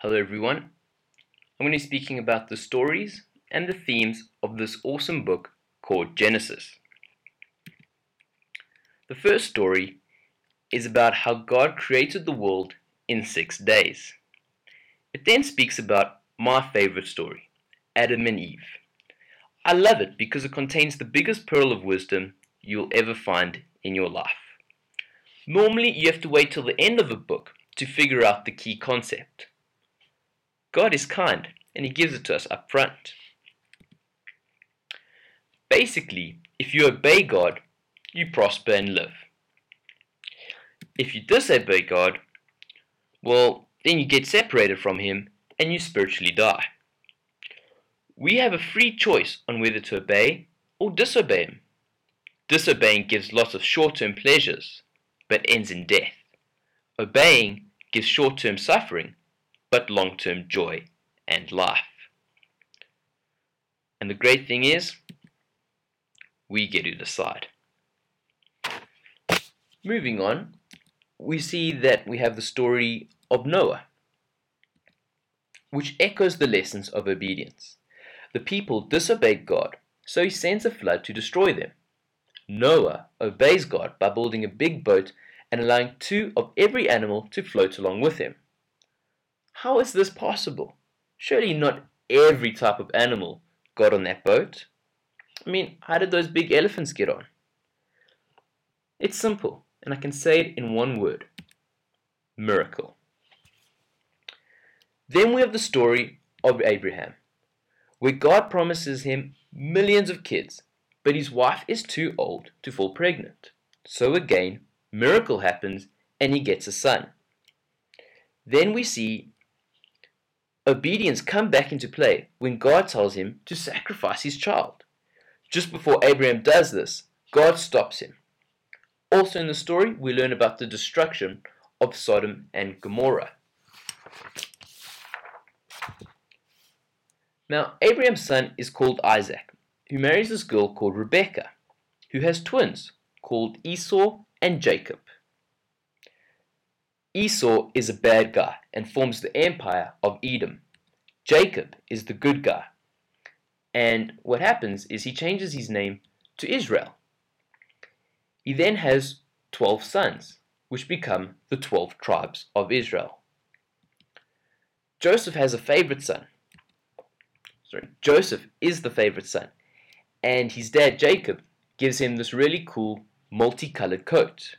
Hello everyone. I'm going to be speaking about the stories and the themes of this awesome book called Genesis. The first story is about how God created the world in 6 days. It then speaks about my favorite story, Adam and Eve. I love it because it contains the biggest pearl of wisdom you'll ever find in your life. Normally you have to wait till the end of a book to figure out the key concept. God is kind, and He gives it to us up front. Basically, if you obey God, you prosper and live. If you disobey God, well, then you get separated from Him and you spiritually die. We have a free choice on whether to obey or disobey Him. Disobeying gives lots of short-term pleasures, but ends in death. Obeying gives short-term suffering, but long-term joy and life. And the great thing is, we get to decide. Moving on, we see that we have the story of Noah, which echoes the lessons of obedience. The people disobeyed God, so He sends a flood to destroy them. Noah obeys God by building a big boat and allowing 2 of every animal to float along with him. How is this possible? Surely not every type of animal got on that boat. How did those big elephants get on? It's simple, and I can say it in one word: miracle. Then we have the story of Abraham, where God promises him millions of kids, but his wife is too old to fall pregnant. So again, miracle happens and he gets a son. Then we see obedience come back into play when God tells him to sacrifice his child. Just before Abraham does this, God stops him. Also in the story, we learn about the destruction of Sodom and Gomorrah. Now, Abraham's son is called Isaac, who marries this girl called Rebecca, who has twins called Esau and Jacob. Esau is a bad guy and forms the empire of Edom. Jacob is the good guy. And what happens is he changes his name to Israel. He then has 12 sons, which become the 12 tribes of Israel. Joseph is the favorite son, and his dad Jacob gives him this really cool multicolored coat.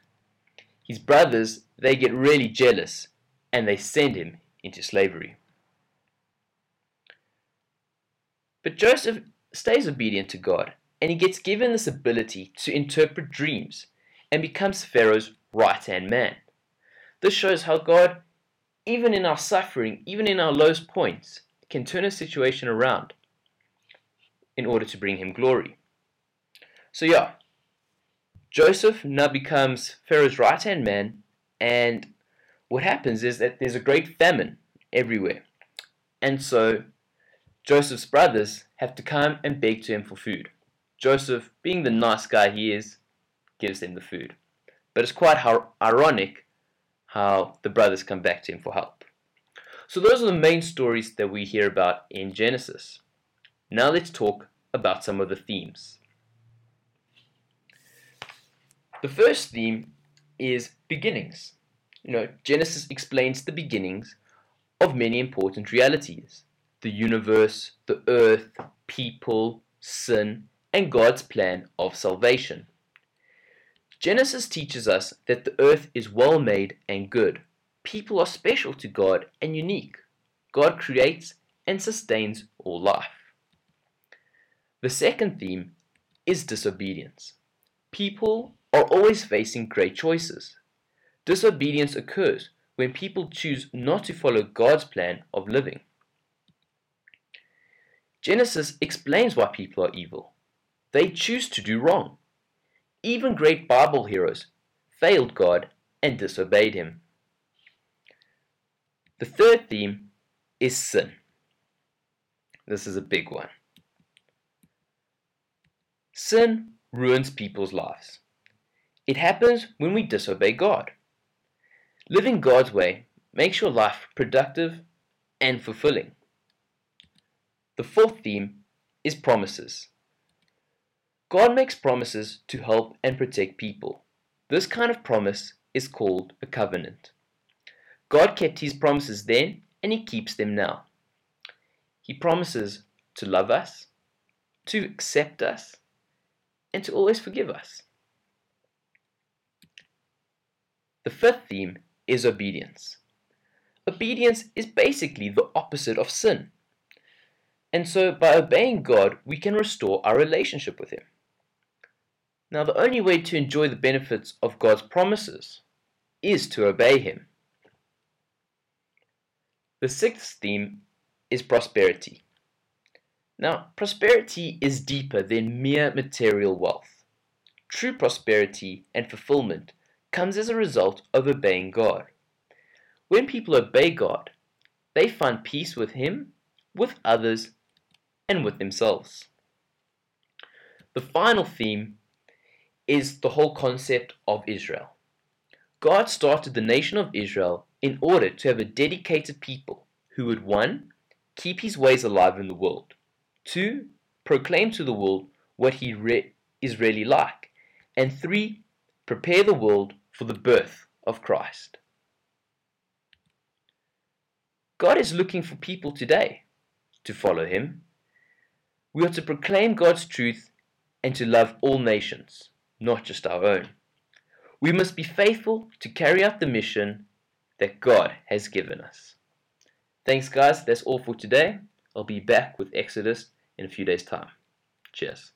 His brothers, they get really jealous and they send him into slavery. But Joseph stays obedient to God, and he gets given this ability to interpret dreams and becomes Pharaoh's right-hand man. This shows how God, even in our suffering, even in our lowest points, can turn a situation around in order to bring him glory. So Joseph now becomes Pharaoh's right-hand man, and what happens is that there's a great famine everywhere. And so Joseph's brothers have to come and beg to him for food. Joseph, being the nice guy he is, gives them the food. But it's quite ironic how the brothers come back to him for help. So those are the main stories that we hear about in Genesis. Now let's talk about some of the themes. The first theme is beginnings. Genesis explains the beginnings of many important realities: the universe, the earth, people, sin, and God's plan of salvation. Genesis teaches us that the earth is well made and good. People are special to God and unique. God creates and sustains all life. The second theme is disobedience. People are always facing great choices. Disobedience occurs when people choose not to follow God's plan of living. Genesis explains why people are evil. They choose to do wrong. Even great Bible heroes failed God and disobeyed Him. The third theme is sin. This is a big one. Sin ruins people's lives. It happens when we disobey God. Living God's way makes your life productive and fulfilling. The fourth theme is promises. God makes promises to help and protect people. This kind of promise is called a covenant. God kept his promises then, and he keeps them now. He promises to love us, to accept us, and to always forgive us. The fifth theme is obedience. Obedience is basically the opposite of sin. And so by obeying God, we can restore our relationship with him. Now, the only way to enjoy the benefits of God's promises is to obey him. The sixth theme is prosperity. Now, prosperity is deeper than mere material wealth. True prosperity and fulfillment comes as a result of obeying God. When people obey God, they find peace with him, with others, and with themselves. The final theme is the whole concept of Israel. God started the nation of Israel in order to have a dedicated people who would 1. Keep his ways alive in the world, 2. Proclaim to the world what he is really like, and 3. Prepare the world for the birth of Christ. God is looking for people today to follow him. We are to proclaim God's truth and to love all nations, not just our own. We must be faithful to carry out the mission that God has given us. Thanks, guys. That's all for today. I'll be back with Exodus in a few days' time. Cheers.